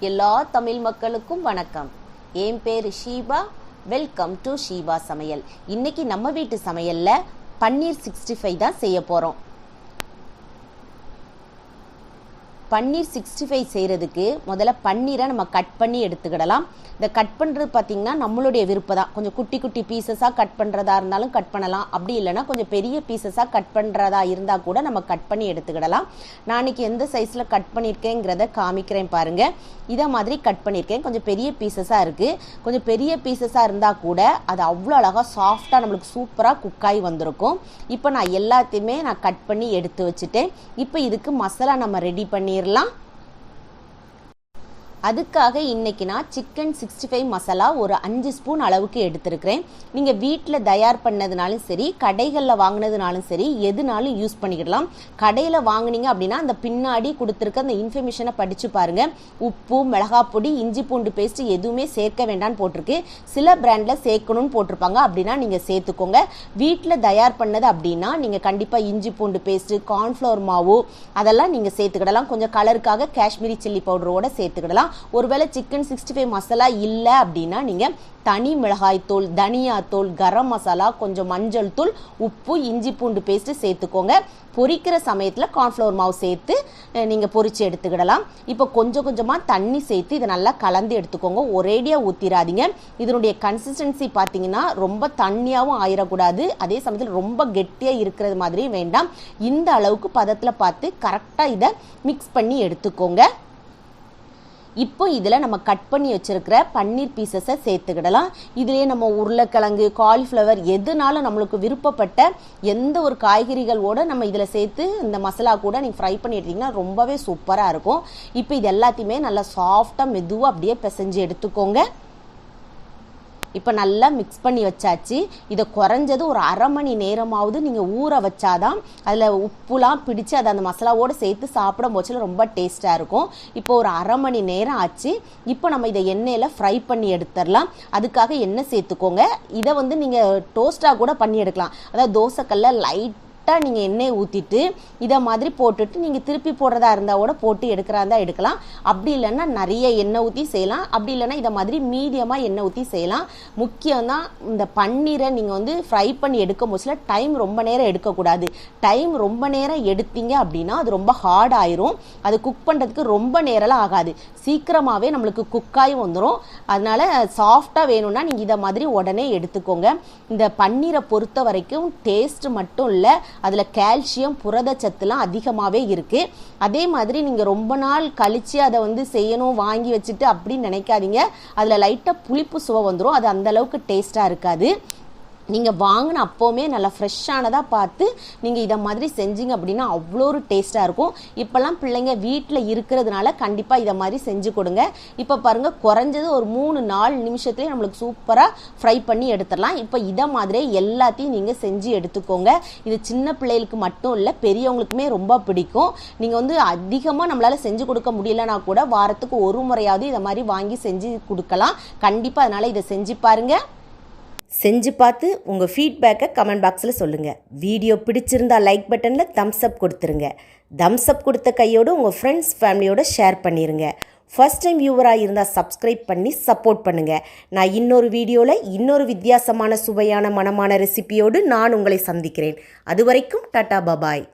எல்லா தமிழ் மக்களுக்கும் வணக்கம். என் பேர் ஷீபா. வெல்கம் டு ஷீபா சமையல். இன்னைக்கு நம்ம வீட்டு சமையல்ல பன்னீர் 65 தான் செய்ய போறோம். பன்னீர் 65 செய்கிறதுக்கு முதல்ல பன்னீரை நம்ம கட் பண்ணி எடுத்துக்கிடலாம். இந்த கட் பண்ணுறது பார்த்திங்கன்னா நம்மளுடைய விருப்பம் தான். கொஞ்சம் குட்டி குட்டி பீசஸாக கட் பண்ணுறதா இருந்தாலும் கட் பண்ணலாம். அப்படி இல்லைனா கொஞ்சம் பெரிய பீசஸாக கட் பண்ணுறதா இருந்தால் கூட நம்ம கட் பண்ணி எடுத்துக்கிடலாம். நான் இன்றைக்கி எந்த சைஸில் கட் பண்ணியிருக்கேங்கிறத காமிக்கிறேன் பாருங்கள். இதை மாதிரி கட் பண்ணியிருக்கேன். கொஞ்சம் பெரிய பீசஸாக இருக்குது. கொஞ்சம் பெரிய பீசஸாக இருந்தால் கூட அது அவ்வளோ அழகாக சாஃப்டாக நம்மளுக்கு சூப்பராக குக்காகி வந்திருக்கும். இப்போ நான் எல்லாத்தையுமே கட் பண்ணி எடுத்து வச்சுட்டேன். இப்போ இதுக்கு மசாலா நம்ம ரெடி பண்ணி அதுக்காக இன்னைக்கு நான் சிக்கன் 65 மசாலா ஒரு 5 ஸ்பூன் அளவுக்கு எடுத்துருக்கிறேன். நீங்கள் வீட்டில் தயார் பண்ணதுனாலும் சரி, கடைகளில் வாங்கினதுனாலும் சரி, எதுனாலும் யூஸ் பண்ணிக்கிடலாம். கடையில் வாங்கினீங்க அப்படின்னா அந்த பின்னாடி கொடுத்துருக்க அந்த இன்ஃபர்மேஷனை படித்து பாருங்கள். உப்பு, மிளகாப்பொடி, இஞ்சி பூண்டு பேஸ்ட்டு எதுவுமே சேர்க்க வேண்டாம்னு போட்டிருக்கு. சில பிராண்டில் சேர்க்கணும்னு போட்டிருப்பாங்க. அப்படின்னா நீங்கள் சேர்த்துக்கோங்க. வீட்டில் தயார் பண்ணது அப்படின்னா நீங்கள் கண்டிப்பாக இஞ்சி பூண்டு பேஸ்ட்டு, கார்ன்ஃப்ளவர் மாவு அதெல்லாம் நீங்கள் சேர்த்துக்கிடலாம். கொஞ்சம் கலருக்காக காஷ்மீரி சில்லி பவுடரோட சேர்த்துக்கிடலாம். ஒருவேளை சிக்கன் 65 மசாலா இல்லை அப்படின்னா நீங்கள் தனி மிளகாய் தூள், தனியாத்தூள், கரம் மசாலா, கொஞ்சம் மஞ்சள் தூள், உப்பு, இஞ்சி பூண்டு பேஸ்ட்டு சேர்த்துக்கோங்க. பொரிக்கிற சமயத்தில் கார்ன்ஃப்ளவர் மாவு சேர்த்து நீங்கள் பொரித்து எடுத்துக்கிடலாம். இப்போ கொஞ்சம் கொஞ்சமாக தண்ணி சேர்த்து இதை நல்லா கலந்து எடுத்துக்கோங்க. ஒரேடியாக ஊற்றிடாதீங்க. இதனுடைய கன்சிஸ்டன்சி பார்த்தீங்கன்னா ரொம்ப தண்ணியாகவும் ஆயிடக்கூடாது, அதே சமயத்தில் ரொம்ப கெட்டியாக இருக்கிறது மாதிரியும் வேண்டாம். இந்த அளவுக்கு பதத்தில் பார்த்து கரெக்டாக இதை மிக்ஸ் பண்ணி எடுத்துக்கோங்க. இப்போ இதில் நம்ம கட் பண்ணி வச்சுருக்கிற பன்னீர் பீசஸை சேர்த்துக்கிடலாம். இதிலே நம்ம உருளைக்கிழங்கு, காலிஃப்ளவர் எதுனாலும் நம்மளுக்கு விருப்பப்பட்ட எந்த ஒரு காய்கறிகளோடு நம்ம இதில் சேர்த்து இந்த மசாலா கூட நீங்கள் ஃப்ரை பண்ணி எடுத்திங்கன்னா ரொம்பவே சூப்பராக இருக்கும். இப்போ இது எல்லாத்தையுமே நல்லா சாஃப்டாக மெதுவாக அப்படியே பிசைஞ்சு எடுத்துக்கோங்க. இப்போ நல்லா மிக்ஸ் பண்ணி வச்சாச்சு. இதை குறைஞ்சது ஒரு அரை மணி நேரமாவது நீங்கள் ஊற வச்சாதான் அதில் உப்புலாம் பிடிச்சி அதை அந்த மசாலாவோடு சேர்த்து சாப்பிடும் போச்சில் ரொம்ப டேஸ்ட்டாக இருக்கும். இப்போ ஒரு அரை மணி நேரம் ஆச்சு. இப்போ நம்ம இதை எண்ணெயில் ஃப்ரை பண்ணி எடுத்துடலாம். அதுக்காக எண்ணெய் சேர்த்துக்கோங்க. இதை நீங்கள் டோஸ்ட்டாக கூட பண்ணி எடுக்கலாம். அதாவது தோசைக்கல்ல லைட்டாக நீங்கள் எண்ணெயை ஊற்றிட்டு இதை மாதிரி போட்டுட்டு நீங்கள் திருப்பி போடுறதா இருந்தால் கூட போட்டு எடுக்கிறதா எடுக்கலாம். அப்படி இல்லைன்னா நிறைய எண்ணெய் ஊற்றி செய்யலாம். அப்படி இல்லைன்னா இதை மாதிரி மீடியமாக எண்ணெய் ஊற்றி செய்யலாம். முக்கியம்தான் இந்த பன்னீரை நீங்கள் ஃப்ரை பண்ணி எடுக்கும் போதுல டைம் ரொம்ப நேரம் எடுக்கக்கூடாது. டைம் ரொம்ப நேரம் எடுத்தீங்க அப்படின்னா அது ரொம்ப ஹார்ட் ஆயிரும். அது குக் பண்ணுறதுக்கு ரொம்ப நேரம்லாம் ஆகாது. சீக்கிரமாகவே நம்மளுக்கு குக்காகி வந்துடும். அதனால சாஃப்டாக வேணும்னா நீங்கள் இதை மாதிரி உடனே எடுத்துக்கோங்க. இந்த பன்னீரை பொறுத்த வரைக்கும் டேஸ்ட் மட்டும் இல்லை, அதில் கால்சியம், புரதச்சத்துலாம் அதிகமாகவே இருக்குது. அதே மாதிரி நீங்கள் ரொம்ப நாள் கழித்து அதை செய்யணும் வாங்கி வச்சுட்டு அப்படின்னு நினைக்காதீங்க. அதில் லைட்டாக புளிப்பு சுவை வந்துடும். அது அந்தளவுக்கு டேஸ்ட்டாக இருக்காது. நீங்கள் வாங்கின அப்போவுமே நல்லா ஃப்ரெஷ்ஷானதாக பார்த்து நீங்கள் இதை மாதிரி செஞ்சீங்க அப்படின்னா அவ்வளோ ஒரு டேஸ்ட்டாக இருக்கும். இப்போல்லாம் பிள்ளைங்க வீட்டில் இருக்கிறதுனால கண்டிப்பாக இதை மாதிரி செஞ்சு கொடுங்க. இப்போ பாருங்கள், குறைஞ்சது ஒரு 3-4 நிமிஷத்துலேயே நம்மளுக்கு சூப்பராக ஃப்ரை பண்ணி எடுத்துடலாம். இப்போ இதை மாதிரியே எல்லாத்தையும் நீங்கள் செஞ்சு எடுத்துக்கோங்க. இது சின்ன பிள்ளைகளுக்கு மட்டும் இல்லை, பெரியவங்களுக்குமே ரொம்ப பிடிக்கும். நீங்கள் அதிகமாக நம்மளால் செஞ்சு கொடுக்க முடியலன்னா கூட வாரத்துக்கு ஒரு முறையாவது இதை மாதிரி வாங்கி செஞ்சு கொடுக்கலாம். கண்டிப்பாக அதனால் இதை செஞ்சு பாருங்கள். செஞ்சு பார்த்து உங்கள் ஃபீட்பேக்கை கமெண்ட் பாக்ஸில் சொல்லுங்கள். வீடியோ பிடிச்சிருந்தா லைக் பட்டனில் தம்ஸ் அப் கொடுத்துருங்க. தம்ஸ் அப் கொடுத்த கையோடு உங்கள் ஃப்ரெண்ட்ஸ், ஃபேமிலியோடு ஷேர் பண்ணிடுங்க. ஃபர்ஸ்ட் டைம் வியூவராக இருந்தால் சப்ஸ்கிரைப் பண்ணி சப்போர்ட் பண்ணுங்கள். நான் இன்னொரு வீடியோவில் இன்னொரு வித்தியாசமான சுவையான மனமான ரெசிபியோடு நான் உங்களை சந்திக்கிறேன். அது வரைக்கும் டாடா, பபாய்.